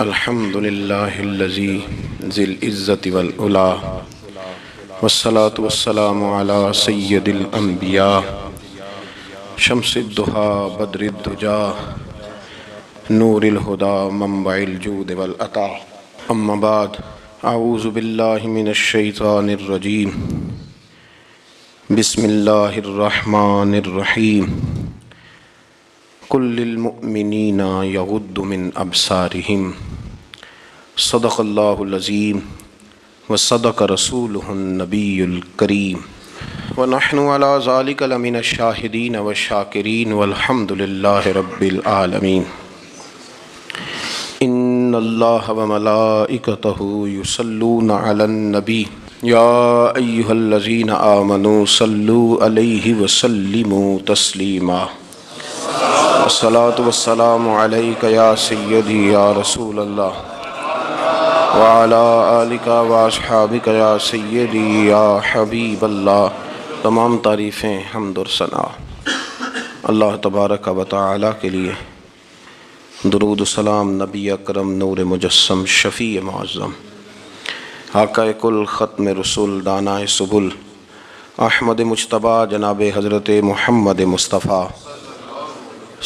الحمد للہ الذی ذی العزت والعلا والصلاة والسلام علی سید الانبیاء شمس الضحیٰ بدر الدجا نور الہدی منبع الجود والعطا اما بعد اعوذ باللہ من الشیطان الرجیم بسم اللہ الرحمن الرحیم قل للمؤمنین یغضوا من ابصارہم صدق اللہ العظیم وصدق رسولہ النبی الکریم ونحن علی ذلک لمن الشاہدین والشاکرین والحمد للہ رب العالمین ان اللہ وملائکتہ یصلون علی النبی یا ایہا الذین آمنوا صلوا علیہ وسلموا تسلیما الصلاة والسلام علیک یا سیدی یا رسول اللہ وعلی آلک واصحابک یا سیدی یا حبیب اللہ۔ تمام تعریفیں حمد و ثنا اللہ تبارک و تعالی کے لیے، درود و سلام نبی اکرم نور مجسم شفیع معظم آقا کل ختم رسول دانائے سبل احمد مجتبیٰ جناب حضرت محمد مصطفیٰ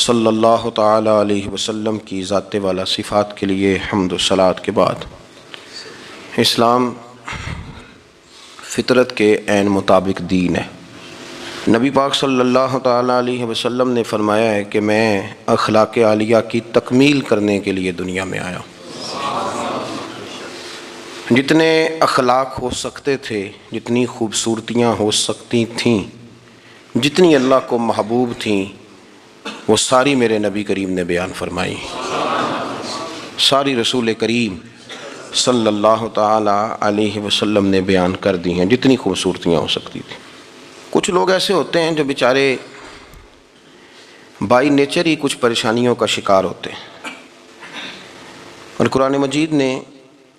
صلی اللہ تعالی علیہ وسلم کی ذات والا صفات کے لیے حمد و صلوات کے بعد، اسلام فطرت کے عین مطابق دین ہے۔ نبی پاک صلی اللہ تعالی علیہ وسلم نے فرمایا ہے کہ میں اخلاق عالیہ کی تکمیل کرنے کے لیے دنیا میں آیا۔ جتنے اخلاق ہو سکتے تھے، جتنی خوبصورتیاں ہو سکتی تھیں، جتنی اللہ کو محبوب تھیں، وہ ساری میرے نبی کریم نے بیان فرمائی، ساری رسول کریم صلی اللہ تعالی علیہ وسلم نے بیان کر دی ہیں، جتنی خوبصورتیاں ہو سکتی تھیں۔ کچھ لوگ ایسے ہوتے ہیں جو بیچارے بائی نیچر ہی کچھ پریشانیوں کا شکار ہوتے ہیں، اور قرآن مجید نے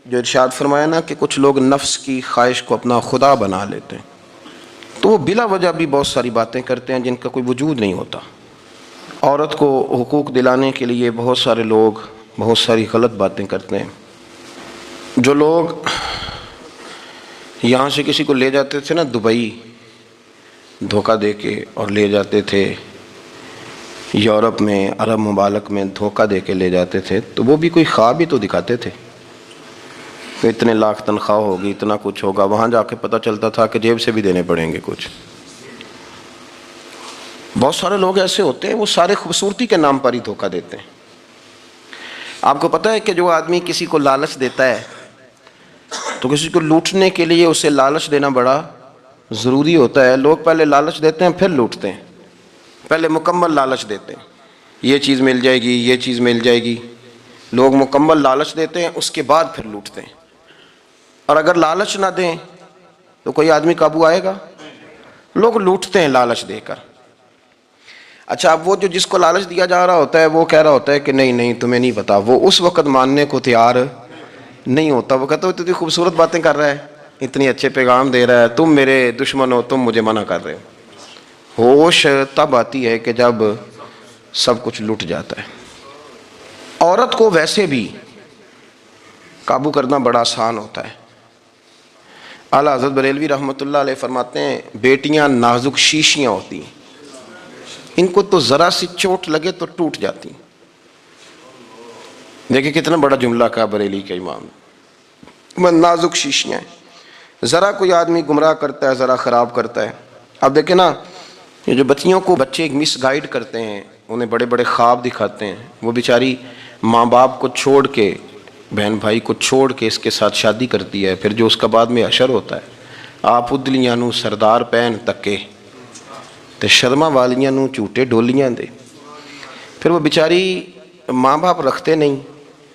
جو ارشاد فرمایا نا کہ کچھ لوگ نفس کی خواہش کو اپنا خدا بنا لیتے ہیں، تو وہ بلا وجہ بھی بہت ساری باتیں کرتے ہیں جن کا کوئی وجود نہیں ہوتا۔ عورت کو حقوق دلانے کے لیے بہت سارے لوگ بہت ساری غلط باتیں کرتے ہیں۔ جو لوگ یہاں سے کسی کو لے جاتے تھے نا دبئی، دھوکہ دے کے اور لے جاتے تھے یورپ میں، عرب ممالک میں دھوکہ دے کے لے جاتے تھے، تو وہ بھی کوئی خواب ہی تو دکھاتے تھے کہ اتنے لاکھ تنخواہ ہوگی، اتنا کچھ ہوگا۔ وہاں جا کے پتہ چلتا تھا کہ جیب سے بھی دینے پڑیں گے کچھ۔ بہت سارے لوگ ایسے ہوتے ہیں، وہ سارے خوبصورتی کے نام پر ہی دھوکہ دیتے ہیں۔ آپ کو پتہ ہے کہ جو آدمی کسی کو لالچ دیتا ہے تو کسی کو لوٹنے کے لیے اسے لالچ دینا بڑا ضروری ہوتا ہے۔ لوگ پہلے لالچ دیتے ہیں پھر لوٹتے ہیں، پہلے مکمل لالچ دیتے ہیں، یہ چیز مل جائے گی، یہ چیز مل جائے گی۔ لوگ مکمل لالچ دیتے ہیں، اس کے بعد پھر لوٹتے ہیں۔ اور اگر لالچ نہ دیں تو کوئی آدمی قابو آئے گا؟ لوگ لوٹتے ہیں لالچ دے کر۔ اچھا، اب وہ جو جس کو لالچ دیا جا رہا ہوتا ہے وہ کہہ رہا ہوتا ہے کہ نہیں نہیں تمہیں نہیں پتا، وہ اس وقت ماننے کو تیار نہیں ہوتا۔ وہ کہتا ہے اتنی خوبصورت باتیں کر رہا ہے، اتنی اچھے پیغام دے رہا ہے، تم میرے دشمن ہو، تم مجھے منع کر رہے ہو۔ ہوش تب آتی ہے کہ جب سب کچھ لٹ جاتا ہے۔ عورت کو ویسے بھی قابو کرنا بڑا آسان ہوتا ہے۔ اعلیٰ حضرت بریلوی رحمۃ اللہ علیہ فرماتے ہیں بیٹیاں نازک شیشیاں ہوتی ہیں، ان کو تو ذرا سی چوٹ لگے تو ٹوٹ جاتی۔ دیکھیں کتنا بڑا جملہ کہا بریلی کے امام، میں نازک شیشیاں ہیں۔ ذرا کوئی آدمی گمراہ کرتا ہے، ذرا خراب کرتا ہے۔ اب دیکھیں نا، یہ جو بچیوں کو بچے مس گائیڈ کرتے ہیں، انہیں بڑے بڑے خواب دکھاتے ہیں، وہ بیچاری ماں باپ کو چھوڑ کے، بہن بھائی کو چھوڑ کے اس کے ساتھ شادی کرتی ہے، پھر جو اس کا بعد میں حشر ہوتا ہے، آپ ادلیاں نو سردار پہن تکے تے شرما والیاں نو جھوٹے ڈولیاں دے۔ پھر وہ بیچاری ماں باپ رکھتے نہیں،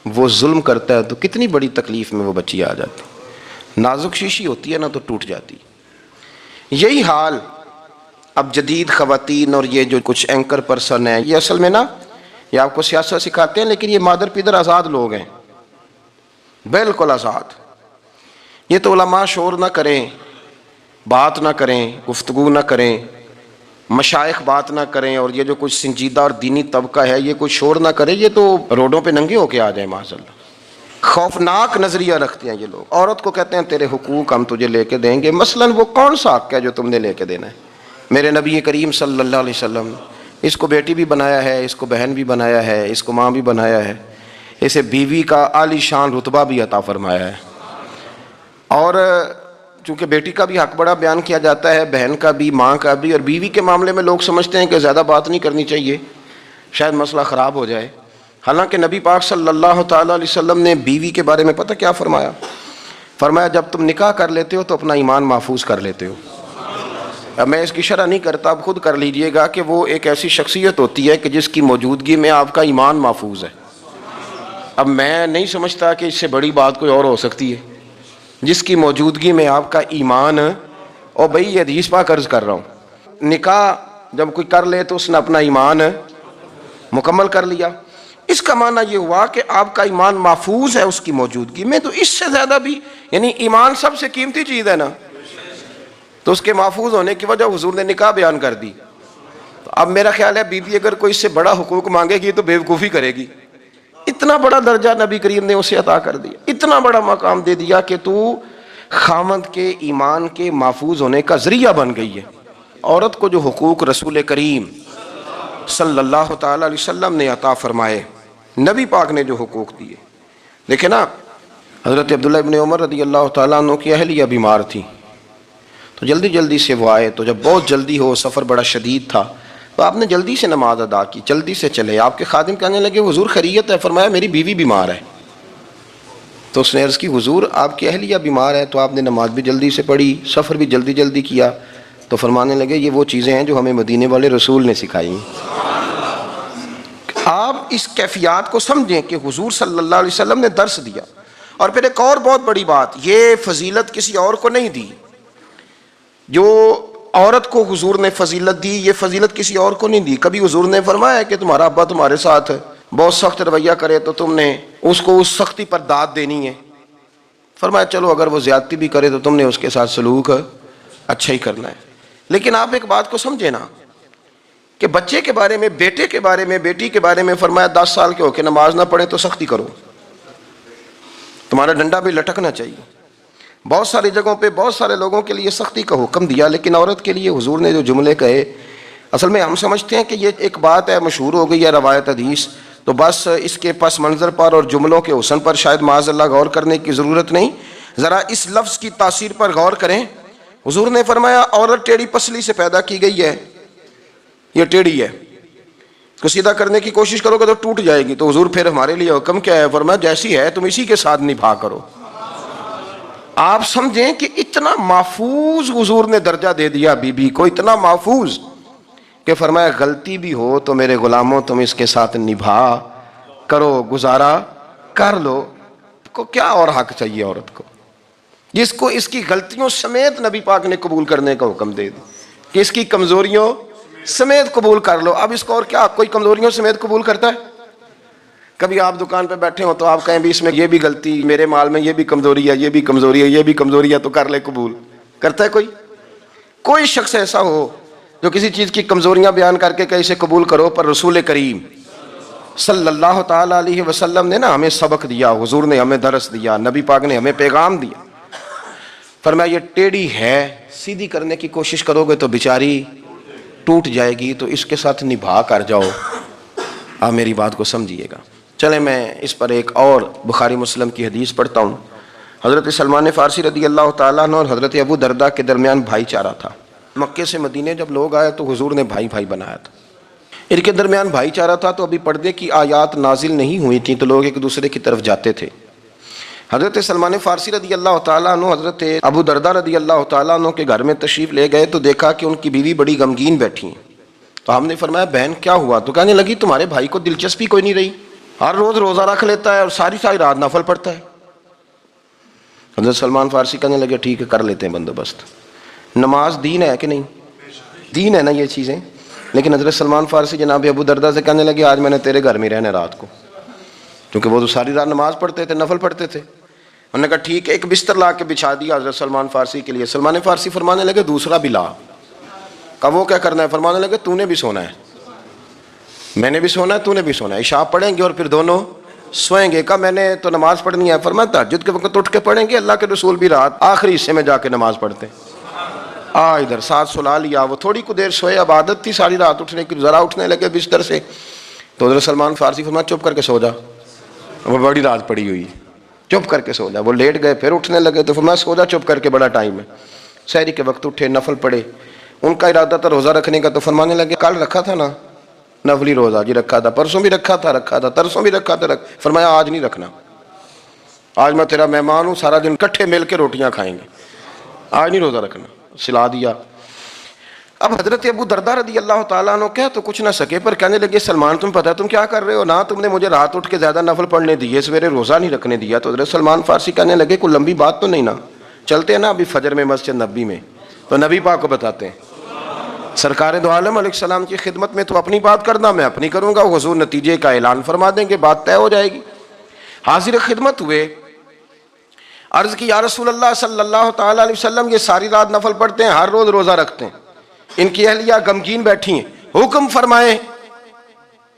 وہ ظلم کرتا ہے، تو کتنی بڑی تکلیف میں وہ بچی آ جاتی۔ نازک شیشی ہوتی ہے نا تو ٹوٹ جاتی۔ یہی حال اب جدید خواتین اور یہ جو کچھ اینکر پرسن ہیں، یہ اصل میں نا یہ آپ کو سیاست سکھاتے ہیں، لیکن یہ مادر پیدر آزاد لوگ ہیں، بالکل آزاد۔ یہ تو علماء شور نہ کریں، بات نہ کریں، گفتگو نہ کریں، مشائخ بات نہ کریں، اور یہ جو کچھ سنجیدہ اور دینی طبقہ ہے یہ کوئی شور نہ کرے، یہ تو روڈوں پہ ننگے ہو کے آ جائیں معاذ اللہ۔ خوفناک نظریہ رکھتے ہیں یہ لوگ. عورت کو کہتے ہیں تیرے حقوق ہم تجھے لے کے دیں گے. مثلاً وہ کون سا حق ہے جو تم نے لے کے دینا ہے؟ میرے نبی کریم صلی اللہ علیہ وسلم نے اس کو بیٹی بھی بنایا ہے, اس کو بہن بھی بنایا ہے, اس کو ماں بھی بنایا ہے, اسے بیوی کا عالی شان رتبہ بھی عطا فرمایا ہے. اور چونکہ بیٹی کا بھی حق بڑا بیان کیا جاتا ہے, بہن کا بھی, ماں کا بھی. اور بیوی کے معاملے میں لوگ سمجھتے ہیں کہ زیادہ بات نہیں کرنی چاہیے, شاید مسئلہ خراب ہو جائے. حالانکہ نبی پاک صلی اللہ تعالیٰ علیہ وسلم نے بیوی کے بارے میں پتہ کیا فرمایا؟ فرمایا جب تم نکاح کر لیتے ہو تو اپنا ایمان محفوظ کر لیتے ہو. اب میں اس کی شرح نہیں کرتا, اب خود کر لیجئے گا کہ وہ ایک ایسی شخصیت ہوتی ہے کہ جس کی موجودگی میں آپ کا ایمان محفوظ ہے. اب میں نہیں سمجھتا کہ اس سے بڑی بات کوئی اور ہو سکتی ہے, جس کی موجودگی میں آپ کا ایمان. اور بھئی یہ حدیث پاک عرض کر رہا ہوں, نکاح جب کوئی کر لے تو اس نے اپنا ایمان مکمل کر لیا. اس کا معنی یہ ہوا کہ آپ کا ایمان محفوظ ہے اس کی موجودگی میں. تو اس سے زیادہ بھی, یعنی ایمان سب سے قیمتی چیز ہے نا, تو اس کے محفوظ ہونے کی وجہ حضور نے نکاح بیان کر دی. تو اب میرا خیال ہے بیوی اگر کوئی اس سے بڑا حقوق مانگے گی تو بیوقوفی کرے گی. اتنا بڑا درجہ نبی کریم نے اسے عطا کر دیا, اتنا بڑا مقام دے دیا کہ تو خاوند کے ایمان کے محفوظ ہونے کا ذریعہ بن گئی ہے. عورت کو جو حقوق رسول کریم صلی اللہ تعالیٰ علیہ وسلم نے عطا فرمائے, نبی پاک نے جو حقوق دیے. دیکھیں نا, حضرت عبداللہ ابن عمر رضی اللہ تعالیٰ عنہ کی اہلیہ بیمار تھی, تو جلدی جلدی سے وہ آئے. تو جب بہت جلدی ہو, سفر بڑا شدید تھا, تو آپ نے جلدی سے نماز ادا کی, جلدی سے چلے. آپ کے خادم کہنے لگے حضور خیریت ہے؟ فرمایا میری بیوی بیمار ہے. تو اس نے عرض کی حضور آپ کی اہلیہ بیمار ہے. تو آپ نے نماز بھی جلدی سے پڑھی, سفر بھی جلدی جلدی کیا. تو فرمانے لگے یہ وہ چیزیں ہیں جو ہمیں مدینے والے رسول نے سکھائی. آپ اس کیفیات کو سمجھیں کہ حضور صلی اللہ علیہ وسلم نے درس دیا. اور پھر ایک اور بہت بڑی بات, یہ فضیلت کسی اور کو نہیں دی. جو عورت کو حضور نے فضیلت دی, یہ فضیلت کسی اور کو نہیں دی. کبھی حضور نے فرمایا کہ تمہارا ابا تمہارے ساتھ بہت سخت رویہ کرے تو تم نے اس کو اس سختی پر داد دینی ہے. فرمایا چلو اگر وہ زیادتی بھی کرے تو تم نے اس کے ساتھ سلوک اچھا ہی کرنا ہے. لیکن آپ ایک بات کو سمجھے نا کہ بچے کے بارے میں, بیٹے کے بارے میں, بیٹی کے بارے میں فرمایا 10 سال کے ہو کے نماز نہ پڑھے تو سختی کرو, تمہارا ڈنڈا بھی لٹکنا چاہیے. بہت ساری جگہوں پہ بہت سارے لوگوں کے لیے سختی کا حکم دیا, لیکن عورت کے لیے حضور نے جو جملے کہے, اصل میں ہم سمجھتے ہیں کہ یہ ایک بات ہے, مشہور ہو گئی ہے روایت حدیث, تو بس اس کے پس منظر پر اور جملوں کے حسن پر شاید معاذ اللہ غور کرنے کی ضرورت نہیں. ذرا اس لفظ کی تاثیر پر غور کریں. حضور نے فرمایا عورت ٹیڑھی پسلی سے پیدا کی گئی ہے, یہ ٹیڑھی ہے, کو سیدھا کرنے کی کوشش کرو گے تو ٹوٹ جائے گی. تو حضور پھر ہمارے لیے حکم کیا ہے؟ فرمایا جیسی ہے تم اسی کے ساتھ نبھا کرو. آپ سمجھیں کہ اتنا محفوظ حضور نے درجہ دے دیا بی بی کو, اتنا محفوظ کہ فرمایا غلطی بھی ہو تو میرے غلاموں تم اس کے ساتھ نبھا کرو, گزارا کر لو. کو کیا اور حق چاہیے عورت کو, جس کو اس کی غلطیوں سمیت نبی پاک نے قبول کرنے کا حکم دے دی کہ اس کی کمزوریوں سمیت قبول کر لو. اب اس کو اور کیا, کوئی کمزوریوں سمیت قبول کرتا ہے؟ کبھی آپ دکان پہ بیٹھے ہو تو آپ کہیں بھی اس میں یہ بھی غلطی, میرے مال میں یہ بھی کمزوری ہے, یہ بھی کمزوری ہے, یہ بھی کمزوری ہے, تو کر لے قبول. کرتا ہے کوئی؟ کوئی شخص ایسا ہو جو کسی چیز کی کمزوریاں بیان کر کے کہ اسے قبول کرو؟ پر رسول کریم صلی اللہ تعالیٰ علیہ وسلم نے نا ہمیں سبق دیا, حضور نے ہمیں درس دیا, نبی پاک نے ہمیں پیغام دیا. فرمایا یہ ٹیڑھی ہے, سیدھی کرنے کی کوشش کرو گے تو بیچاری ٹوٹ جائے گی, تو اس کے ساتھ نبھا کر جاؤ. آپ میری بات کو سمجھیے گا. چلیں میں اس پر ایک اور بخاری مسلم کی حدیث پڑھتا ہوں. حضرت سلمان فارسی رضی اللہ تعالیٰ عنہ اور حضرت ابو درداء کے درمیان بھائی چارہ تھا. مکے سے مدینے جب لوگ آئے تو حضور نے بھائی بھائی بنایا تھا. ان کے درمیان بھائی چارہ تھا, تو ابھی پردے کی آیات نازل نہیں ہوئی تھیں, تو لوگ ایک دوسرے کی طرف جاتے تھے. حضرت سلمان فارسی رضی اللہ تعالیٰ عنہ حضرت ابو درداء رضی اللہ تعالیٰ عنہ کے گھر میں تشریف لے گئے, تو دیکھا کہ ان کی بیوی بڑی غمگین بیٹھی ہیں. تو ہم نے فرمایا بہن کیا ہوا؟ تو کہنے لگی تمہارے بھائی کو دلچسپی کوئی نہیں رہی, ہر روز روزہ رکھ لیتا ہے اور ساری رات نفل پڑھتا ہے. حضرت سلمان فارسی کہنے لگے ٹھیک ہے کر لیتے ہیں بندوبست. نماز دین ہے کہ نہیں؟ دین ہے نا یہ چیزیں. لیکن حضرت سلمان فارسی جناب ابو درداء سے کہنے لگے آج میں نے تیرے گھر میں رہنا رات کو, کیونکہ وہ تو ساری رات نماز پڑھتے تھے, نفل پڑھتے تھے. انہوں نے کہا ٹھیک ہے, ایک بستر لا کے بچھا دیا حضرت سلمان فارسی کے لیے. سلمان فارسی فرمانے لگے دوسرا بھی لا. کہا وہ کیا کرنا ہے؟ فرمانے لگے تو نے بھی سونا ہے, میں نے بھی سونا ہے, تو نے بھی سونا ہے. عشاء پڑھیں گے اور پھر دونوں سوئیں گے؟ کہا میں نے تو نماز پڑھنی ہے۔ فرمایا تہجد کے وقت اٹھ کے پڑھیں گے، اللہ کے رسول بھی رات آخری حصے میں جا کے نماز پڑھتے ہیں۔ ادھر ساتھ سلا لیا، وہ تھوڑی کو دیر سوئے، اب عادت تھی ساری رات اٹھنے کی، ذرا اٹھنے لگے بستر سے تو حضرت سلمان فارسی فرمایا چپ کر کے سو جا، وہ بڑی رات پڑی ہوئی، چپ کر کے سو جا۔ وہ لیٹ گئے، پھر اٹھنے لگے تو فرمایا سو جا چپ کر کے، بڑا ٹائم ہے۔ سحری کے وقت اٹھے، نفل پڑھے، ان کا ارادہ تھا روزہ رکھنے کا، تو فرمانے لگے کل رکھا تھا نا نفلی روزہ؟ جی رکھا تھا۔ پرسوں بھی رکھا تھا، ترسوں بھی رکھا تھا۔ فرمایا آج نہیں رکھنا، آج میں تیرا مہمان ہوں، سارا دن کٹھے مل کے روٹیاں کھائیں گے، آج نہیں روزہ رکھنا۔ سلا دیا۔ اب حضرت ابو درداء رضی اللہ تعالیٰ عنہ کہہ تو کچھ نہ سکے، پر کہنے لگے سلمان تم پتہ ہے تم کیا کر رہے ہو؟ نہ تم نے مجھے رات اٹھ کے زیادہ نفل پڑھنے دیے، سویرے روزہ نہیں رکھنے دیا۔ تو حضرت سلمان فارسی کہنے لگے کوئی لمبی بات تو نہیں نا، چلتے ہیں نا ابھی فجر میں مسجد نبی میں، تو نبی پاک کو بتاتے ہیں۔ سرکار دو عالم علیہ السلام کی خدمت میں تو اپنی بات کرنا، میں اپنی کروں گا، حضور نتیجے کا اعلان فرما دیں گے، بات طے ہو جائے گی۔ حاضر خدمت ہوئے، عرض کی یا رسول اللہ صلی اللہ تعالیٰ علیہ وسلم یہ ساری رات نفل پڑھتے ہیں، ہر روز روزہ رکھتے ہیں، ان کی اہلیہ غمگین بیٹھی ہیں، حکم فرمائیں۔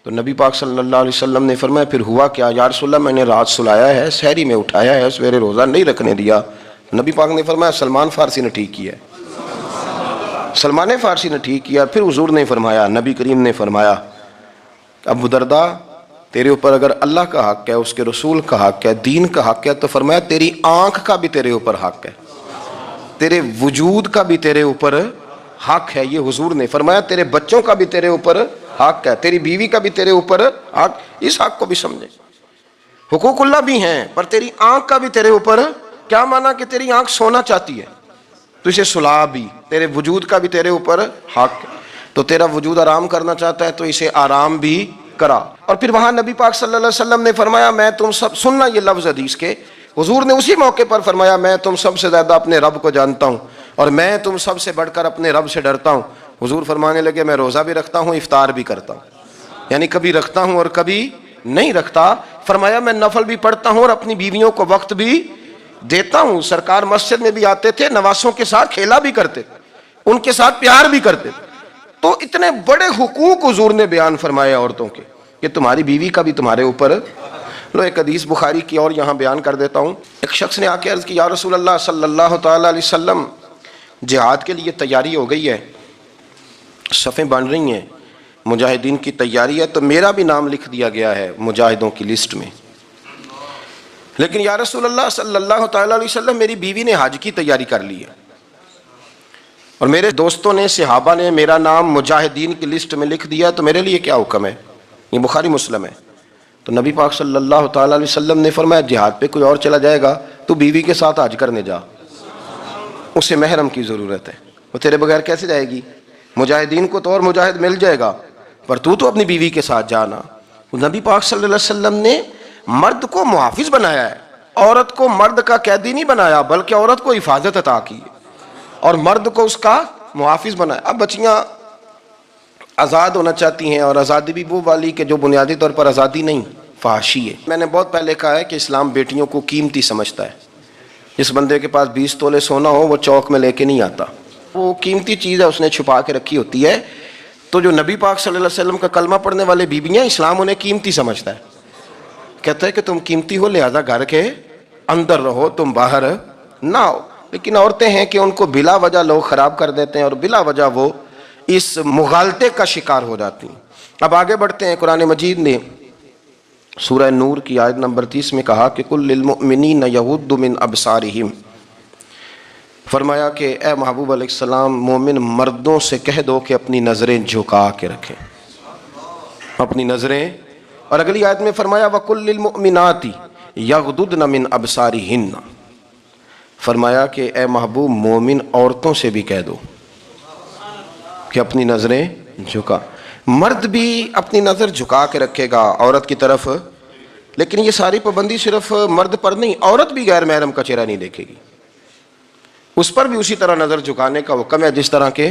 تو نبی پاک صلی اللہ علیہ وسلم نے فرمایا پھر ہوا کیا؟ یا رسول اللہ میں نے رات سلایا ہے، سحری میں اٹھایا ہے، سویرے روزہ نہیں رکھنے دیا۔ نبی پاک نے فرمایا سلمان فارسی نے ٹھیک کیا ہے، سلمان فارسی نے ٹھیک کیا۔ پھر حضور نے فرمایا، نبی کریم نے فرمایا ابو درداء تیرے اوپر اگر اللہ کا حق ہے، اس کے رسول کا حق ہے، دین کا حق ہے، تو فرمایا تیری آنکھ کا بھی تیرے اوپر حق ہے، تیرے وجود کا بھی تیرے اوپر حق ہے۔ یہ حضور نے فرمایا تیرے بچوں کا بھی تیرے اوپر حق ہے، تیری بیوی کا بھی تیرے اوپر حق۔ اس حق کو بھی سمجھے، حقوق اللہ بھی ہیں، پر تیری آنکھ کا بھی تیرے اوپر کیا مانا کہ تیری آنکھ سونا چاہتی ہے تو اسے سلا بھی، تیرے وجود کا بھی تیرے اوپر حق ہے، تو تیرا وجود آرام کرنا چاہتا ہے تو اسے آرام بھی کرا۔ اور پھر وہاں نبی پاک صلی اللہ علیہ وسلم نے فرمایا میں تم سب، سننا یہ لفظ حدیث کے، حضور نے اسی موقع پر فرمایا میں تم سب سے زیادہ اپنے رب کو جانتا ہوں اور میں تم سب سے بڑھ کر اپنے رب سے ڈرتا ہوں۔ حضور فرمانے لگے میں روزہ بھی رکھتا ہوں، افطار بھی کرتا ہوں، یعنی کبھی رکھتا ہوں اور کبھی نہیں رکھتا۔ فرمایا میں نفل بھی پڑھتا ہوں اور اپنی بیویوں کو وقت بھی دیتا ہوں۔ سرکار مسجد میں بھی آتے تھے، نواسوں کے ساتھ کھیلا بھی کرتے تھے، ان کے ساتھ پیار بھی کرتے تھے۔ تو اتنے بڑے حقوق حضور نے بیان فرمائے عورتوں کے کہ تمہاری بیوی کا بھی تمہارے اوپر۔ لو ایک حدیث بخاری کی اور یہاں بیان کر دیتا ہوں۔ ایک شخص نے آ کے عرض کی یا رسول اللہ صلی اللہ تعالیٰ علیہ وسلم جہاد کے لیے تیاری ہو گئی ہے، صفیں بن رہی ہیں، مجاہدین کی تیاری ہے، تو میرا بھی نام لکھ دیا گیا ہے مجاہدوں کی لسٹ میں، لیکن یا رسول اللہ صلی اللہ تعالیٰ علیہ وسلم میری بیوی نے حج کی تیاری کر لی ہے اور میرے دوستوں نے، صحابہ نے میرا نام مجاہدین کی لسٹ میں لکھ دیا، تو میرے لیے کیا حکم ہے؟ یہ بخاری مسلم ہے۔ تو نبی پاک صلی اللہ تعالیٰ علیہ وسلم نے فرمایا جہاد پہ کوئی اور چلا جائے گا تو بیوی کے ساتھ حج کرنے جا، اسے محرم کی ضرورت ہے، وہ تیرے بغیر کیسے جائے گی؟ مجاہدین کو تو اور مجاہد مل جائے گا، پر تو اپنی بیوی کے ساتھ جانا۔ نبی پاک صلی اللہ علیہ وسلم نے مرد کو محافظ بنایا ہے، عورت کو مرد کا قیدی نہیں بنایا، بلکہ عورت کو حفاظت عطا کی اور مرد کو اس کا محافظ بنایا۔ اب بچیاں آزاد ہونا چاہتی ہیں، اور آزادی بھی وہ والی کہ جو بنیادی طور پر آزادی نہیں، فحاشی ہے۔ میں نے بہت پہلے کہا ہے کہ اسلام بیٹیوں کو قیمتی سمجھتا ہے۔ جس بندے کے پاس 20 تولے سونا ہو وہ چوک میں لے کے نہیں آتا، وہ قیمتی چیز ہے، اس نے چھپا کے رکھی ہوتی ہے۔ تو جو نبی پاک صلی اللہ علیہ وسلم کا کلمہ پڑھنے والے بیویاں، اسلام انہیں قیمتی سمجھتا ہے، کہتا ہے کہ تم قیمتی ہو لہذا گھر کے اندر رہو، تم باہر نہ ہو۔ لیکن عورتیں ہیں کہ ان کو بلا وجہ لوگ خراب کر دیتے ہیں اور بلا وجہ وہ اس مغالطے کا شکار ہو جاتی ہیں۔ اب آگے بڑھتے ہیں۔ قرآن مجید نے سورہ نور کی آیت نمبر 30 میں کہا کہ کل للمؤمنین یغضوا من ابصارہم، فرمایا کہ اے محبوب علیہ السلام مومن مردوں سے کہہ دو کہ اپنی نظریں جھکا کے رکھیں، اپنی نظریں۔ اور اگلی آیت میں فرمایا وَقُلْ لِلْمُؤْمِنَاتِ يَغْضُضْنَ مِنْ أَبْصَارِهِنَّ، فرمایا کہ اے محبوب مومن عورتوں سے بھی کہہ دو کہ اپنی نظریں جھکا۔ مرد بھی اپنی نظر جھکا کے رکھے گا عورت کی طرف، لیکن یہ ساری پابندی صرف مرد پر نہیں، عورت بھی غیر محرم کا چہرہ نہیں دیکھے گی، اس پر بھی اسی طرح نظر جھکانے کا حکم ہے، جس طرح کہ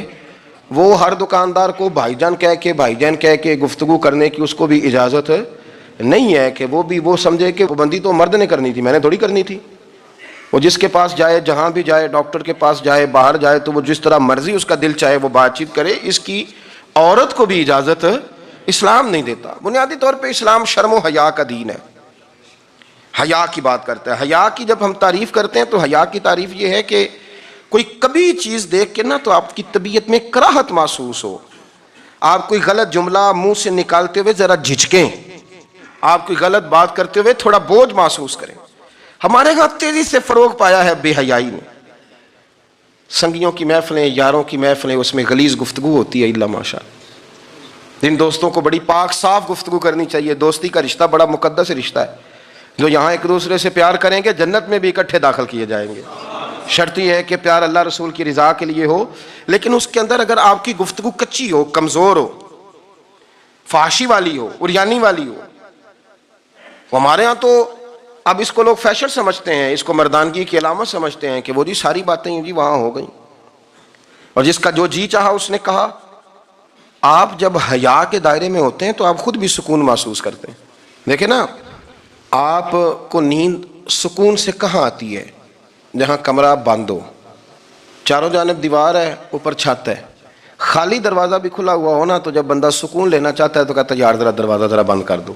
وہ ہر دکاندار کو بھائی جان کہہ کے، بھائی جان کہہ کے گفتگو کرنے کی اس کو بھی اجازت نہیں ہے کہ وہ بھی وہ سمجھے کہ پابندی تو مرد نے کرنی تھی، میں نے تھوڑی کرنی تھی۔ وہ جس کے پاس جائے، جہاں بھی جائے، ڈاکٹر کے پاس جائے، باہر جائے، تو وہ جس طرح مرضی اس کا دل چاہے وہ بات چیت کرے، اس کی عورت کو بھی اجازت اسلام نہیں دیتا۔ بنیادی طور پہ اسلام شرم و حیا کا دین ہے، حیا کی بات کرتا ہے. حیا کی جب ہم تعریف کرتے ہیں تو حیا کی تعریف یہ ہے کہ کوئی کبھی چیز دیکھ کے نا تو آپ کی طبیعت میں کراہت محسوس ہو, آپ کوئی غلط جملہ منہ سے نکالتے ہوئے ذرا جھجکیں, آپ کوئی غلط بات کرتے ہوئے تھوڑا بوجھ محسوس کریں. ہمارے ہاں تیزی سے فروغ پایا ہے بے حیائی نے. سنگیوں کی محفلیں, یاروں کی محفلیں, اس میں غلیظ گفتگو ہوتی ہے الا ماشاء اللہ. جن دوستوں کو بڑی پاک صاف گفتگو کرنی چاہیے. دوستی کا رشتہ بڑا مقدس رشتہ ہے. جو یہاں ایک دوسرے سے پیار کریں گے جنت میں بھی اکٹھے داخل کیے جائیں گے. شرط یہ ہے کہ پیار اللہ رسول کی رضا کے لیے ہو, لیکن اس کے اندر اگر آپ کی گفتگو کچی ہو, کمزور ہو, فحاشی والی ہو, عریانی والی ہو. ہمارے ہاں تو اب اس کو لوگ فیشن سمجھتے ہیں, اس کو مردانگی کی علامت سمجھتے ہیں کہ وہ جی ساری باتیں جی وہاں ہو گئیں اور جس کا جو جی چاہا اس نے کہا. آپ جب حیا کے دائرے میں ہوتے ہیں تو آپ خود بھی سکون محسوس کرتے ہیں. دیکھیں نا, آپ کو نیند سکون سے کہاں آتی ہے؟ جہاں کمرہ بند ہو, چاروں جانب دیوار ہے, اوپر چھت ہے, خالی دروازہ بھی کھلا ہوا ہونا تو جب بندہ سکون لینا چاہتا ہے تو کہتا ہے یار ذرا دروازہ ذرا بند کر دو.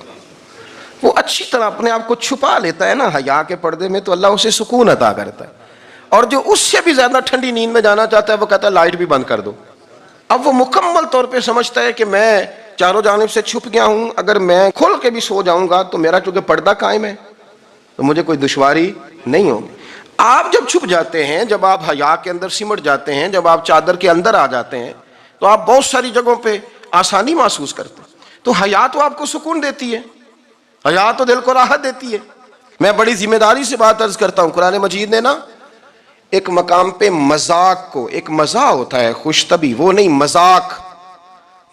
وہ اچھی طرح اپنے آپ کو چھپا لیتا ہے نا حیا کے پردے میں, تو اللہ اسے سکون عطا کرتا ہے. اور جو اس سے بھی زیادہ ٹھنڈی نیند میں جانا چاہتا ہے وہ کہتا ہے لائٹ بھی بند کر دو. اب وہ مکمل طور پہ سمجھتا ہے کہ میں چاروں جانب سے چھپ گیا ہوں, اگر میں کھل کے بھی سو جاؤں گا تو میرا چونکہ پردہ قائم ہے تو مجھے کوئی دشواری نہیں ہوگی. آپ جب چھپ جاتے ہیں, جب آپ حیا کے اندر سمٹ جاتے ہیں, جب آپ چادر کے اندر آ جاتے ہیں تو آپ بہت ساری جگہوں پہ آسانی محسوس کرتے ہیں. تو حیا تو آپ کو سکون دیتی ہے, حیا تو دل کو راحت دیتی ہے. میں بڑی ذمہ داری سے بات عرض کرتا ہوں, قرآن مجید نے نا ایک مقام پہ مذاق کو, ایک مزاح ہوتا ہے خوش طبی, وہ نہیں مذاق,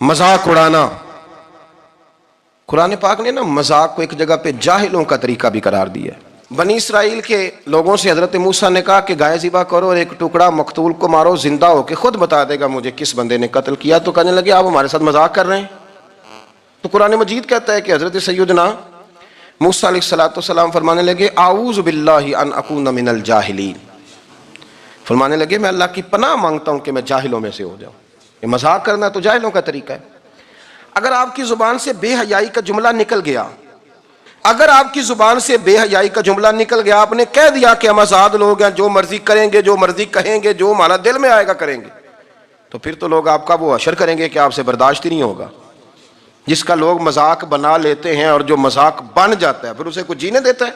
مذاق اڑانا. قرآن پاک نے نا مذاق کو ایک جگہ پہ جاہلوں کا طریقہ بھی قرار دیا ہے. بنی اسرائیل کے لوگوں سے حضرت موسیٰ نے کہا کہ گائے ذبح کرو اور ایک ٹکڑا مقتول کو مارو, زندہ ہو کے خود بتا دے گا مجھے کس بندے نے قتل کیا. تو کہنے لگے آپ ہمارے ساتھ مذاق کر رہے ہیں. تو قرآن مجید کہتا ہے کہ حضرت سیدنا موسیٰ علیہ السلام فرمانے لگے اعوذ باللہ ان اکون من الجاہلین, فرمانے لگے میں اللہ کی پناہ مانگتا ہوں کہ میں جاہلوں میں سے ہو جاؤں. یہ مذاق کرنا تو جاہلوں کا طریقہ ہے. اگر آپ کی زبان سے بے حیائی کا جملہ نکل گیا, اگر آپ کی زبان سے بے حیائی کا جملہ نکل گیا, آپ نے کہہ دیا کہ ہم آزاد لوگ ہیں, جو مرضی کریں گے, جو مرضی کہیں گے, جو ہمارا دل میں آئے گا کریں گے, تو پھر تو لوگ آپ کا وہ اشر کریں گے کہ آپ سے برداشت ہی نہیں ہوگا. جس کا لوگ مذاق بنا لیتے ہیں اور جو مذاق بن جاتا ہے پھر اسے کوئی جینے دیتا ہے.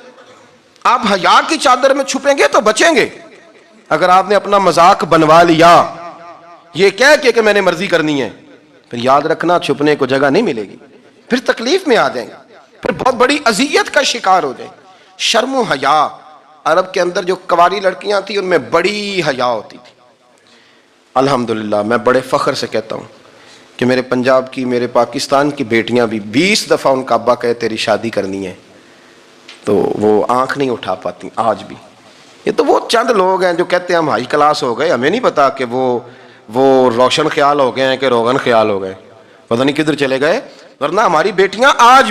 آپ حیا کی چادر میں چھپیں گے تو بچیں گے. اگر آپ نے اپنا مذاق بنوا لیا یہ کہہ کے کہ میں نے مرضی کرنی ہے, پھر یاد رکھنا چھپنے کو جگہ نہیں ملے گی, پھر تکلیف میں آ جائیں گے, پھر بہت بڑی اذیت کا شکار ہو جائیں. شرم و حیا, عرب کے اندر جو کنواری لڑکیاں تھیں ان میں بڑی حیا ہوتی تھی. الحمدللہ میں بڑے فخر سے کہتا ہوں کہ میرے پنجاب کی, میرے پاکستان کی بیٹیاں بھی 20 دفعہ ان کا ابا کہے تیری شادی کرنی ہے تو وہ آنکھ نہیں اٹھا پاتی آج بھی. یہ تو وہ چند لوگ ہیں جو کہتے ہیں ہم ہائی کلاس ہو گئے, ہمیں نہیں پتا کہ وہ روشن خیال ہو گئے ہیں کہ روغن خیال ہو گئے, پتہ نہیں کدھر چلے گئے. ورنہ ہماری بیٹیاں آج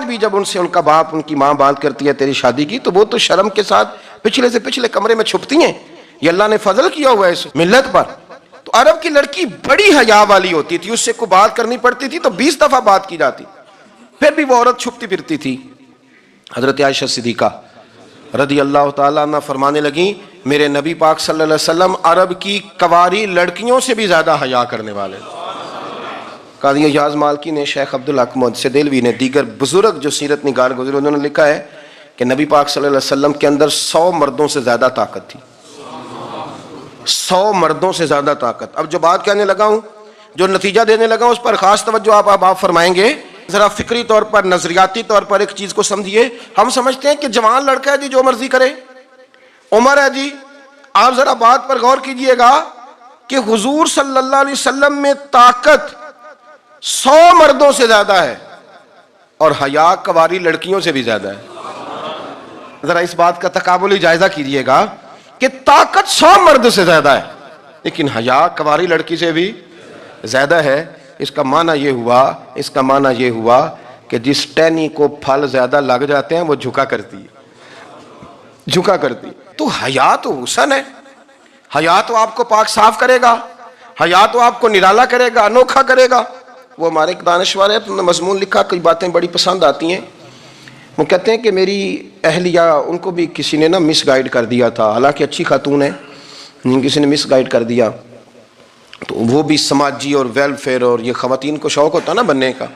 بھی جب ان سے ان کا باپ, ان کی ماں بات کرتی ہے تیری شادی کی, تو وہ تو شرم کے ساتھ پچھلے سے پچھلے کمرے میں چھپتی ہیں. یہ اللہ نے فضل کیا ہوا ہے اس ملت پر. تو عرب کی لڑکی بڑی حیا والی ہوتی تھی, اس سے کوئی بات کرنی پڑتی تھی تو 20 دفعہ بات کی جاتی, پھر بھی وہ عورت چھپتی پھرتی تھی. حضرت عائشہ صدیقہ رضی اللہ تعالیٰ عنہ فرمانے لگیں میرے نبی پاک صلی اللہ علیہ وسلم عرب کی کواری لڑکیوں سے بھی زیادہ حیا کرنے والے. قاضی اعجاز مالکی نے, شیخ عبدالحق محدث دہلوی نے, دیگر بزرگ جو سیرت نگار گزرے انہوں نے لکھا ہے کہ نبی پاک صلی اللہ علیہ وسلم کے اندر 100 مردوں سے زیادہ طاقت تھی. 100 مردوں سے زیادہ طاقت. اب جو بات کہنے لگا ہوں, جو نتیجہ دینے لگا ہوں, اس پر خاص توجہ آپ فرمائیں گے. ذرا فکری طور پر, نظریاتی طور پر ایک چیز کو سمجھیے. ہم سمجھتے ہیں کہ جوان لڑکا ہے جی جو مرضی کرے, عمر ہے جی. آپ ذرا بات پر غور کیجئے گا کہ حضور صلی اللہ علیہ وسلم میں طاقت 100 مردوں سے زیادہ ہے اور حیا کواری لڑکیوں سے بھی زیادہ ہے. ذرا اس بات کا تقابلی جائزہ کیجئے گا کہ طاقت 100 مرد سے زیادہ ہے لیکن حیا کواری لڑکی سے بھی زیادہ ہے. اس کا معنی یہ ہوا کہ جس ٹہنی کو پھل زیادہ لگ جاتے ہیں وہ جھکا کرتی. تو حیا تو حسن ہے, حیا تو آپ کو پاک صاف کرے گا, حیا تو آپ کو نرالا کرے گا, انوکھا کرے گا. وہ ہمارے ایک دانشور ہے, تم نے مضمون لکھا, کئی باتیں بڑی پسند آتی ہیں. وہ کہتے ہیں کہ میری اہلیہ ان کو بھی کسی نے نا مس گائیڈ کر دیا تھا، حالانکہ اچھی خاتون ہے، کسی نے مس گائیڈ کر دیا، تو وہ بھی سماجی اور ویلفیئر اور یہ خواتین کو شوق ہوتا نا بننے کا،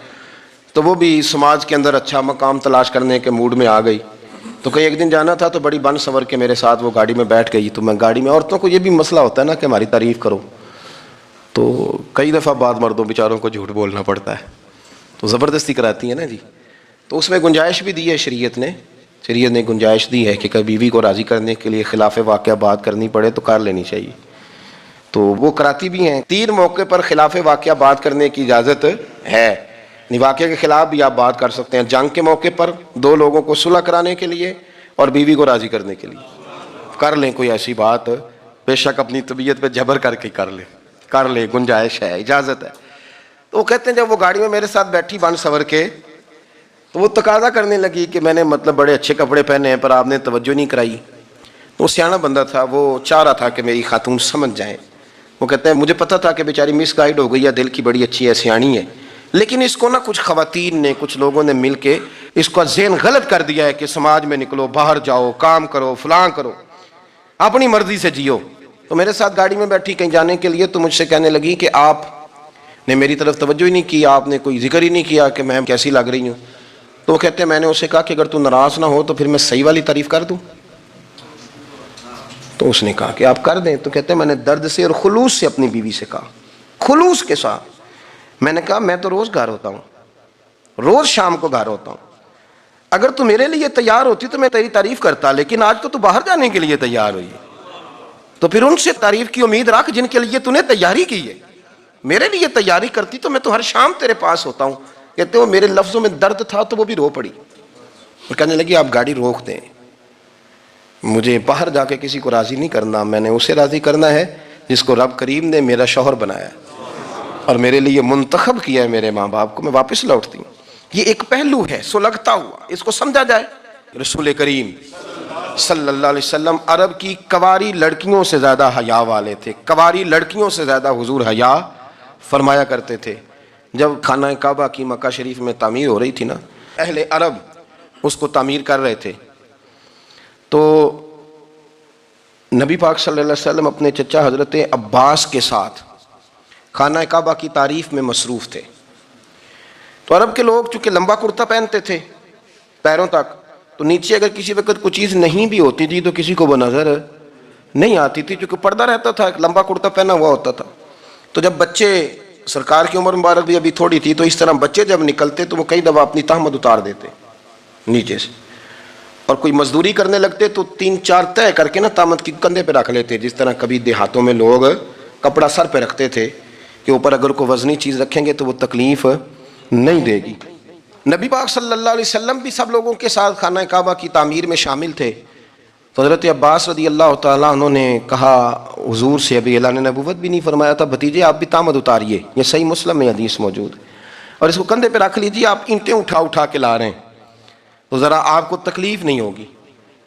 تو وہ بھی سماج کے اندر اچھا مقام تلاش کرنے کے موڈ میں آ گئی۔ تو کہیں ایک دن جانا تھا تو بڑی بن سنور کے میرے ساتھ وہ گاڑی میں بیٹھ گئی، تو میں گاڑی میں، عورتوں کو یہ بھی مسئلہ ہوتا ہے نا کہ ہماری تعریف کرو، تو کئی دفعہ بعض مردوں بیچاروں کو جھوٹ بولنا پڑتا ہے، تو زبردستی کراتی ہے نا جی، تو اس میں گنجائش بھی دی ہے شریعت نے گنجائش دی ہے کہ کبھی بیوی کو راضی کرنے کے لیے خلاف واقعہ بات کرنی پڑے تو کر لینی چاہیے، تو وہ کراتی بھی ہیں۔ 3 موقع پر خلاف واقعہ بات کرنے کی اجازت ہے، واقعہ کے خلاف بھی آپ بات کر سکتے ہیں، جنگ کے موقع پر 2 لوگوں کو صلح کرانے کے لیے اور بیوی کو راضی کرنے کے لیے کر لیں کوئی ایسی بات، بے شک اپنی طبیعت پہ جبر کر کے کر لیں، گنجائش ہے، اجازت ہے۔ تو وہ کہتے ہیں جب وہ گاڑی میں میرے ساتھ بیٹھی بن سنور کے، تو وہ تقاضا کرنے لگی کہ میں نے مطلب بڑے اچھے کپڑے پہنے ہیں پر آپ نے توجہ نہیں کرائی۔ وہ سیاںا بندہ تھا، وہ چاہ رہا تھا کہ میری خاتون سمجھ جائیں۔ وہ کہتے ہیں مجھے پتا تھا کہ بیچاری مس گائیڈ ہو گئی ہے، دل کی بڑی اچھی ہے، سیاਣੀ ہے، لیکن اس کو نا کچھ خواتین نے، کچھ لوگوں نے مل کے اس کا ذہن غلط کر دیا ہے کہ سماج میں نکلو، باہر جاؤ، کام کرو، فلاں کرو، اپنی مرضی سے جیو۔ تو میرے ساتھ گاڑی میں بیٹھی کہیں جانے کے لیے، تو مجھ سے کہنے لگی کہ آپ نے میری طرف توجہ ہی نہیں کی، آپ نے کوئی ذکر ہی نہیں کیا کہ میں کیسی لگ رہی ہوں۔ تو وہ کہتے ہیں میں نے اسے کہا کہ اگر تو ناراض نہ ہو تو پھر میں صحیح والی تعریف کر دوں؟ تو اس نے کہا کہ آپ کر دیں۔ تو کہتے ہیں میں نے درد سے اور خلوص سے اپنی بیوی سے کہا، خلوص کے ساتھ میں نے کہا میں تو روز گھر ہوتا ہوں، روز شام کو گھر ہوتا ہوں، اگر تو میرے لیے تیار ہوتی تو میں تیری تعریف کرتا، لیکن آج تو باہر جانے کے لیے تیار ہوئی، تو پھر ان سے تعریف کی امید رکھ جن کے لیے تو نے تیاری کی ہے، میرے لیے تیاری کرتی تو میں تو ہر شام تیرے پاس ہوتا ہوں۔ کہتے ہو میرے لفظوں میں درد تھا تو وہ بھی رو پڑی اور کہنے لگی آپ گاڑی روک دیں، مجھے باہر جا کے کسی کو راضی نہیں کرنا، میں نے اسے راضی کرنا ہے جس کو رب کریم نے میرا شوہر بنایا اور میرے لیے منتخب کیا ہے، میرے ماں باپ کو۔ میں واپس لوٹتی ہوں۔ یہ ایک پہلو ہے سلگتا ہوا، اس کو سمجھا جائے۔ رسول کریم صلی اللہ علیہ وسلم عرب کی کواری لڑکیوں سے زیادہ حیا والے تھے، کواری لڑکیوں سے زیادہ حضور حیا فرمایا کرتے تھے۔ جب خانہ کعبہ کی مکہ شریف میں تعمیر ہو رہی تھی نا، اہل عرب اس کو تعمیر کر رہے تھے، تو نبی پاک صلی اللہ علیہ وسلم اپنے چچا حضرت عباس کے ساتھ خانہ کعبہ کی تعریف میں مصروف تھے۔ تو عرب کے لوگ چونکہ لمبا کرتا پہنتے تھے پیروں تک، تو نیچے اگر کسی وقت کوئی چیز نہیں بھی ہوتی تھی تو کسی کو وہ نظر نہیں آتی تھی، چونکہ پردہ رہتا تھا، ایک لمبا کرتا پہنا ہوا ہوتا تھا۔ تو جب بچے، سرکار کی عمر مبارک بھی ابھی تھوڑی تھی، تو اس طرح بچے جب نکلتے تو وہ کئی دفعہ اپنی تہمت اتار دیتے نیچے سے، اور کوئی مزدوری کرنے لگتے تو 3-4 طے کر کے نا تہمت کی کندھے پہ رکھ لیتے، جس طرح کبھی دیہاتوں میں لوگ کپڑا سر پہ رکھتے تھے کہ اوپر اگر کوئی وزنی چیز رکھیں گے تو وہ تکلیف نہیں دے گی۔ نبی پاک صلی اللہ علیہ وسلم بھی سب لوگوں کے ساتھ خانہ کعبہ کی تعمیر میں شامل تھے۔ تو حضرت عباس رضی اللہ تعالیٰ عنہ نے کہا حضور سے، ابھی اعلان نبوت بھی نہیں فرمایا تھا، بھتیجے آپ بھی تہمت اتاریے، یہ صحیح مسلم میں حدیث موجود ہے، اور اس کو کندھے پہ رکھ لیجیے، آپ اینٹیں اٹھا اٹھا کے لا رہے ہیں تو ذرا آپ کو تکلیف نہیں ہوگی۔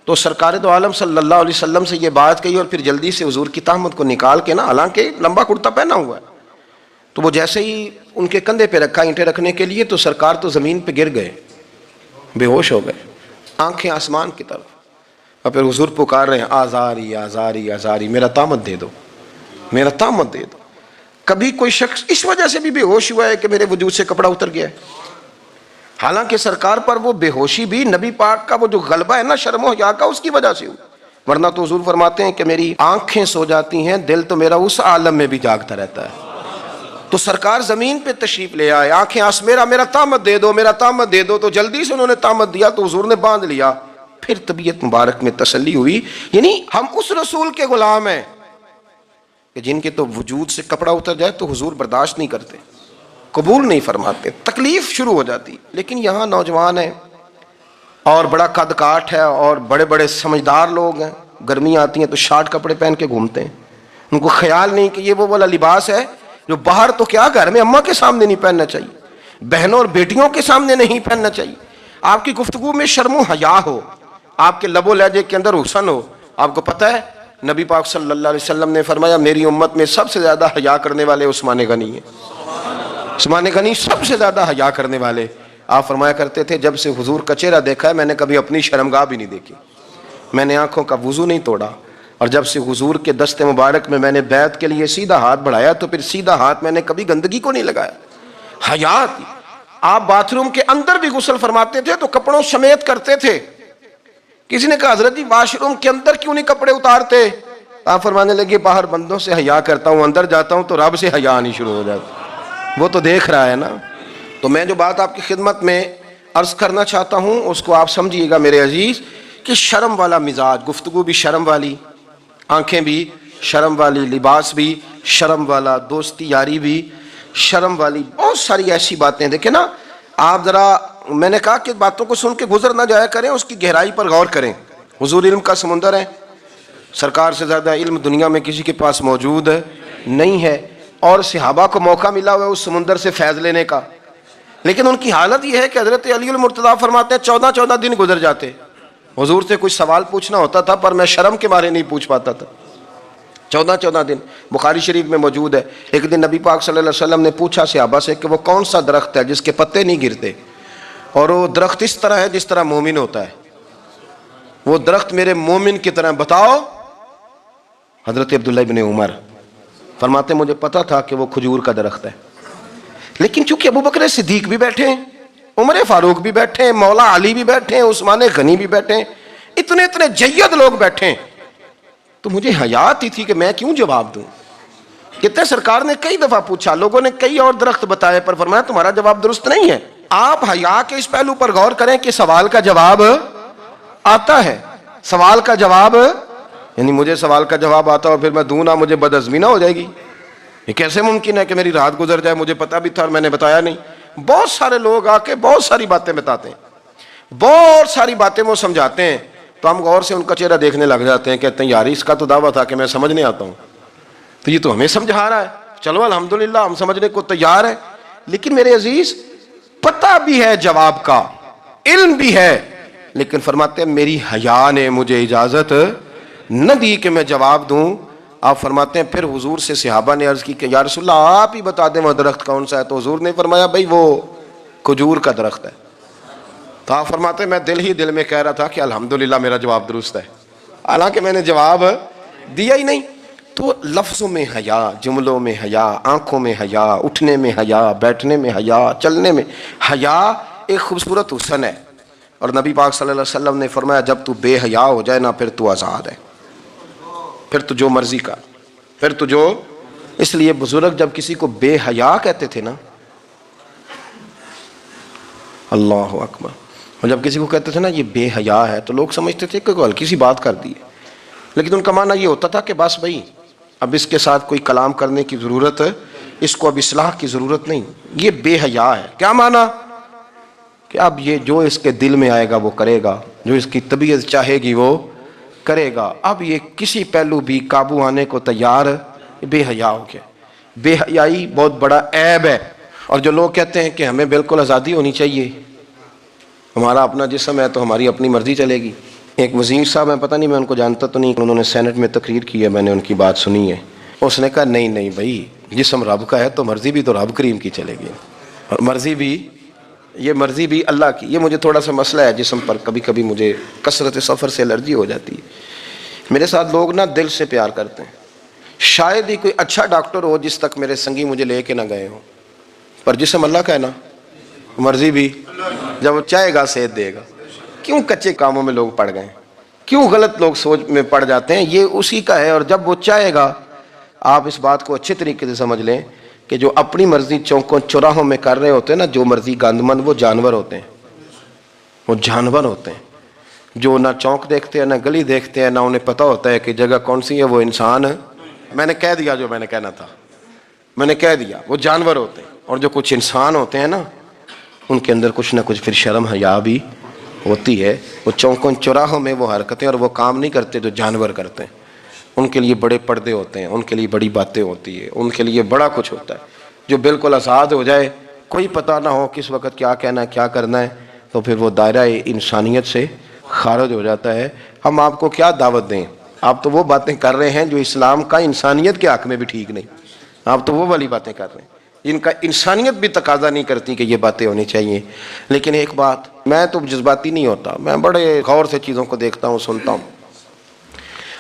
تو سرکار دو عالم صلی اللہ علیہ وسلم سے یہ بات کہی اور پھر جلدی سے حضور کی تہمت کو نکال کے نا، حالانکہ لمبا کرتا پہنا ہوا ہے، تو وہ جیسے ہی ان کے کندھے پہ رکھا اینٹیں رکھنے کے لیے، تو سرکار تو زمین پہ گر گئے، بے ہوش ہو گئے، آنکھیں آسمان کی طرف، اور پھر حضور پکار رہے ہیں آزاری آزاری آزاری، میرا تہمت دے دو، میرا تہمت دے دو۔ کبھی کوئی شخص اس وجہ سے بھی بے ہوش ہوا ہے کہ میرے وجود سے کپڑا اتر گیا ہے؟ حالانکہ سرکار پر وہ بے ہوشی بھی نبی پاک کا وہ جو غلبہ ہے نا شرم و حیا کا، اس کی وجہ سے ہوئی، ورنہ تو حضور فرماتے ہیں کہ میری آنکھیں سو جاتی ہیں، دل تو میرا اس عالم میں بھی جاگتا رہتا ہے۔ تو سرکار زمین پہ تشریف لے آئے، آنکھیں میرا تہمت دے دو، میرا تہمت دے دو، تو جلدی سے انہوں نے تہمت دیا تو حضور نے باندھ لیا، پھر طبیعت مبارک میں تسلی ہوئی۔ یعنی ہم اس رسول کے غلام ہیں کہ جن کے تو وجود سے کپڑا اتر جائے تو حضور برداشت نہیں کرتے، قبول نہیں فرماتے، تکلیف شروع ہو جاتی۔ لیکن یہاں نوجوان ہیں اور بڑا قد کاٹ ہے اور بڑے بڑے سمجھدار لوگ ہیں، گرمیاں آتی ہیں تو شارٹ کپڑے پہن کے گھومتے ہیں، ان کو خیال نہیں کہ یہ وہ والا لباس ہے جو باہر تو کیا گھر میں اماں کے سامنے نہیں پہننا چاہیے، بہنوں اور بیٹیوں کے سامنے نہیں پہننا چاہیے۔ آپ کی گفتگو میں شرم و حیا ہو، آپ کے لب و لہجے کے اندر حسن ہو۔ آپ کو پتہ ہے نبی پاک صلی اللہ علیہ وسلم نے فرمایا میری امت میں سب سے زیادہ حیا کرنے والے عثمان غنی ہیں، عثمان غنی سب سے زیادہ حیا کرنے والے۔ آپ فرمایا کرتے تھے جب سے حضور کا چہرہ دیکھا ہے میں نے کبھی اپنی شرمگاہ بھی نہیں دیکھی، میں نے آنکھوں کا وضو نہیں توڑا، اور جب سے حضور کے دست مبارک میں میں نے بیعت کے لیے سیدھا ہاتھ بڑھایا تو پھر سیدھا ہاتھ میں نے کبھی گندگی کو نہیں لگایا۔ حیات، آپ باتھ روم کے اندر بھی غسل فرماتے تھے تو کپڑوں سمیت کرتے تھے۔ کسی نے کہا حضرت جی واش روم کے اندر کیوں نہیں کپڑے اتارتے؟ آپ فرمانے لگے باہر بندوں سے حیا کرتا ہوں، اندر جاتا ہوں تو رب سے حیا نہیں شروع ہو جاتا، وہ تو دیکھ رہا ہے نا۔ تو میں جو بات آپ کی خدمت میں عرض کرنا چاہتا ہوں اس کو آپ سمجھیے گا میرے عزیز، کہ شرم والا مزاج، گفتگو بھی شرم والی، آنکھیں بھی شرم والی، لباس بھی شرم والا، دوستی یاری بھی شرم والی، بہت ساری ایسی باتیں۔ دیکھیں نا آپ ذرا، میں نے کہا کہ باتوں کو سن کے گزر نہ جایا کریں، اس کی گہرائی پر غور کریں۔ حضور علم کا سمندر ہے، سرکار سے زیادہ علم دنیا میں کسی کے پاس موجود نہیں ہے، اور صحابہ کو موقع ملا ہوا ہے اس سمندر سے فیض لینے کا، لیکن ان کی حالت یہ ہے کہ حضرت علی المرتضیٰ فرماتے ہیں 14 دن گزر جاتے، حضور سے کچھ سوال پوچھنا ہوتا تھا پر میں شرم کے مارے نہیں پوچھ پاتا تھا۔ 14 دن بخاری شریف میں موجود ہے۔ ایک دن نبی پاک صلی اللہ علیہ وسلم نے پوچھا صحابہ سے کہ وہ کون سا درخت ہے جس کے پتے نہیں گرتے، اور وہ درخت اس طرح ہے جس طرح مومن ہوتا ہے، وہ درخت میرے مومن کی طرح بتاؤ۔ حضرت عبداللہ ابن عمر فرماتے مجھے پتا تھا کہ وہ کھجور کا درخت ہے، لیکن چونکہ ابو بکر صدیق بھی بیٹھے ہیں، عمر فاروق بھی بیٹھے ہیں، مولا علی بھی بیٹھے ہیں، عثمان غنی بھی بیٹھے ہیں، اتنے جید لوگ بیٹھے ہیں، تو مجھے حیا آتی تھی کہ میں کیوں جواب دوں۔ کہتے سرکار نے کئی دفعہ پوچھا، لوگوں نے کئی اور درخت بتائے، پر فرمایا تمہارا جواب درست نہیں ہے۔ آپ حیا کے اس پہلو پر غور کریں کہ سوال کا جواب آتا ہے، سوال کا جواب، یعنی مجھے سوال کا جواب آتا اور پھر میں دوں نہ، مجھے بدعزمی نہ ہو جائے گی؟ یہ کیسے ممکن ہے کہ میری رات گزر جائے مجھے پتا بھی تھا اور میں نے بتایا نہیں؟ بہت سارے لوگ آ کے بہت ساری باتیں بتاتے ہیں، بہت ساری باتیں وہ سمجھاتے ہیں، تو ہم غور سے ان کا چہرہ دیکھنے لگ جاتے ہیں، کہتے ہیں یار اس کا تو دعویٰ تھا کہ میں سمجھنے آتا ہوں، تو یہ تو ہمیں سمجھا رہا ہے، چلو الحمدللہ ہم سمجھنے کو تیار ہیں۔ لیکن میرے عزیز پتہ بھی ہے جواب کا، علم بھی ہے، لیکن فرماتے ہیں میری حیا نے مجھے اجازت نہ دی کہ میں جواب دوں۔ آپ فرماتے ہیں پھر حضور سے صحابہ نے عرض کی کہ یا رسول اللہ آپ ہی بتا دیں وہ درخت کون سا ہے، تو حضور نے فرمایا بھائی وہ کھجور کا درخت ہے۔ تو آپ فرماتے ہیں میں دل ہی دل میں کہہ رہا تھا کہ الحمدللہ میرا جواب درست ہے، حالانکہ میں نے جواب دیا ہی نہیں۔ تو لفظوں میں حیا، جملوں میں حیا، آنکھوں میں حیا، اٹھنے میں حیا، بیٹھنے میں حیا، چلنے میں حیا ایک خوبصورت حسن ہے، اور نبی پاک صلی اللہ علیہ وسلم نے فرمایا جب تو بے حیا ہو جائے نا پھر تو آزاد ہے، پھر تو جو مرضی کا، پھر تو جو، اس لیے بزرگ جب کسی کو بے حیا کہتے تھے نا، اللہ اکبر، اور جب کسی کو کہتے تھے نا یہ بے حیا ہے تو لوگ سمجھتے تھے کہ کوئی ہلکی سی بات کر دی ہے، لیکن ان کا معنی یہ ہوتا تھا کہ بس بھائی اب اس کے ساتھ کوئی کلام کرنے کی ضرورت ہے، اس کو اب اصلاح کی ضرورت نہیں، یہ بے حیا ہے۔ کیا معنی؟ کہ اب یہ جو اس کے دل میں آئے گا وہ کرے گا، جو اس کی طبیعت چاہے گی وہ کرے گا، اب یہ کسی پہلو بھی قابو آنے کو تیار، بے حیا ہو گیا۔ بے حیائی بہت بڑا عیب ہے، اور جو لوگ کہتے ہیں کہ ہمیں بالکل آزادی ہونی چاہیے، ہمارا اپنا جسم ہے تو ہماری اپنی مرضی چلے گی۔ ایک وزیر صاحب ہیں، پتہ نہیں میں ان کو جانتا تو نہیں، انہوں نے سینٹ میں تقریر کی ہے، میں نے ان کی بات سنی ہے، اس نے کہا نہیں بھائی جسم رب کا ہے تو مرضی بھی تو رب کریم کی چلے گی، اور مرضی بھی، یہ مرضی بھی اللہ کی۔ یہ مجھے تھوڑا سا مسئلہ ہے جسم پر، کبھی کبھی مجھے کثرت سفر سے الرجی ہو جاتی ہے۔ میرے ساتھ لوگ نا دل سے پیار کرتے ہیں، شاید ہی کوئی اچھا ڈاکٹر ہو جس تک میرے سنگی مجھے لے کے نہ گئے ہوں، پر جسم اللہ کا ہے نا، مرضی بھی جب وہ چاہے گا صحت دے گا۔ کیوں کچے کاموں میں لوگ پڑ گئے، کیوں غلط لوگ سوچ میں پڑ جاتے ہیں، یہ اسی کا ہے، اور جب وہ چاہے گا، آپ اس بات کو اچھے طریقے سے سمجھ لیں کہ جو اپنی مرضی چوکوں چوراہوں میں کر رہے ہوتے ہیں نا، جو مرضی گاندمند، وہ جانور ہوتے ہیں، وہ جانور ہوتے ہیں، جو نہ چوک دیکھتے ہیں نہ گلی دیکھتے ہیں، نہ انہیں پتہ ہوتا ہے کہ جگہ کون سی ہے، وہ انسان ہے۔ میں نے کہہ دیا جو میں نے کہنا تھا، میں نے کہہ دیا، وہ جانور ہوتے ہیں۔ اور جو کچھ انسان ہوتے ہیں نا، ان کے اندر کچھ نہ کچھ پھر شرم حیا بھی ہوتی ہے، وہ چوکوں چوراہوں میں وہ حرکتیں اور وہ کام نہیں کرتے جو جانور کرتے ہیں۔ ان کے لیے بڑے پردے ہوتے ہیں، ان کے لیے بڑی باتیں ہوتی ہیں، ان کے لیے بڑا کچھ ہوتا ہے۔ جو بالکل آزاد ہو جائے، کوئی پتہ نہ ہو کس وقت کیا کہنا ہے کیا کرنا ہے، تو پھر وہ دائرہ انسانیت سے خارج ہو جاتا ہے۔ ہم آپ کو کیا دعوت دیں؟ آپ تو وہ باتیں کر رہے ہیں جو اسلام کا انسانیت کے حق میں بھی ٹھیک نہیں، آپ تو وہ والی باتیں کر رہے ہیں۔ جن کا انسانیت بھی تقاضا نہیں کرتی کہ یہ باتیں ہونی چاہیے. لیکن ایک بات، میں تو جذباتی نہیں ہوتا، میں بڑے غور سے چیزوں کو دیکھتا ہوں، سنتا ہوں.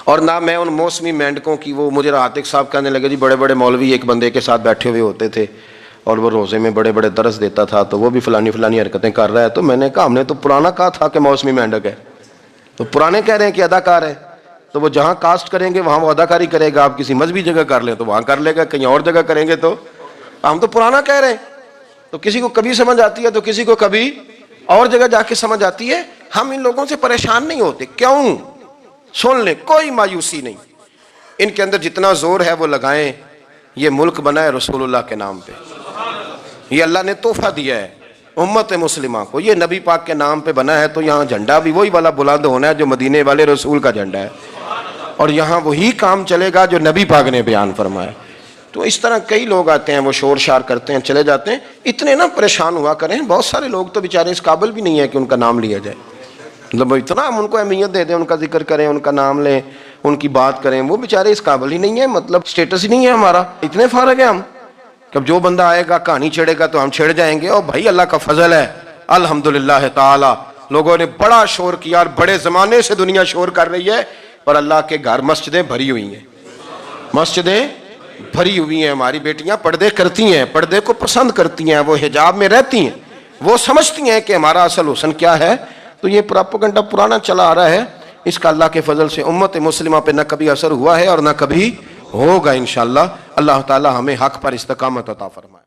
اور نہ میں ان موسمی مینڈکوں کی، وہ مجھے عاتق صاحب کہنے لگے جی بڑے بڑے مولوی ایک بندے کے ساتھ بیٹھے ہوئے ہوتے تھے اور وہ روزے میں بڑے بڑے درس دیتا تھا تو وہ بھی فلانی فلانی حرکتیں کر رہا ہے. تو میں نے کہا ہم نے تو پرانا کہا تھا کہ موسمی مینڈک ہے، تو پرانے کہہ رہے ہیں کہ اداکار ہے، تو وہ جہاں کاسٹ کریں گے وہاں وہ اداکاری کرے گا. آپ کسی مذہبی جگہ کر لیں تو وہاں کر لے گا، کہیں اور جگہ کریں گے تو ہم تو پرانا کہہ رہے ہیں. تو کسی کو کبھی سمجھ آتی ہے تو کسی کو کبھی اور جگہ جا کے سمجھ آتی ہے. ہم ان لوگوں سے پریشان نہیں ہوتے. کیوں؟ سن لیں، کوئی مایوسی نہیں. ان کے اندر جتنا زور ہے وہ لگائیں. یہ ملک بنا ہے رسول اللہ کے نام پہ، یہ اللہ نے تحفہ دیا ہے امت مسلمہ کو. یہ نبی پاک کے نام پہ بنا ہے تو یہاں جھنڈا بھی وہی والا بلند ہونا ہے جو مدینے والے رسول کا جھنڈا ہے، اور یہاں وہی کام چلے گا جو نبی پاک نے بیان فرمایا. تو اس طرح کئی لوگ آتے ہیں، وہ شور شار کرتے ہیں، چلے جاتے ہیں. اتنے نہ پریشان ہوا کریں. بہت سارے لوگ تو بیچارے اس قابل بھی نہیں ہے کہ ان کا نام لیا جائے. مطلب اتنا ہم ان کو اہمیت دے دیں، ان کا ذکر کریں، ان کا نام لیں، ان کی بات کریں. وہ بیچارے اس قابل ہی نہیں ہے، مطلب سٹیٹس ہی نہیں ہے ہمارا. اتنے فارغ ہیں ہم کہ اب جو بندہ آئے گا کہانی چھیڑے گا تو ہم چھیڑ جائیں گے. اور بھائی اللہ کا فضل ہے الحمدللہ تعالی، لوگوں نے بڑا شور کیا اور بڑے زمانے سے دنیا شور کر رہی ہے، اور اللہ کے گھر مسجدیں بھری ہوئی ہیں. مسجدیں بھری ہوئی ہیں. ہماری بیٹیاں پردے کرتی ہیں، پردے کو پسند کرتی ہیں، وہ حجاب میں رہتی ہیں، وہ سمجھتی ہیں کہ ہمارا اصل حسن کیا ہے. تو یہ پراپیگنڈا پرانا چلا آ رہا ہے. اس کا اللہ کے فضل سے امت مسلمہ پہ نہ کبھی اثر ہوا ہے اور نہ کبھی ہوگا انشاءاللہ. اللہ تعالی ہمیں حق پر استقامت عطا فرمائے.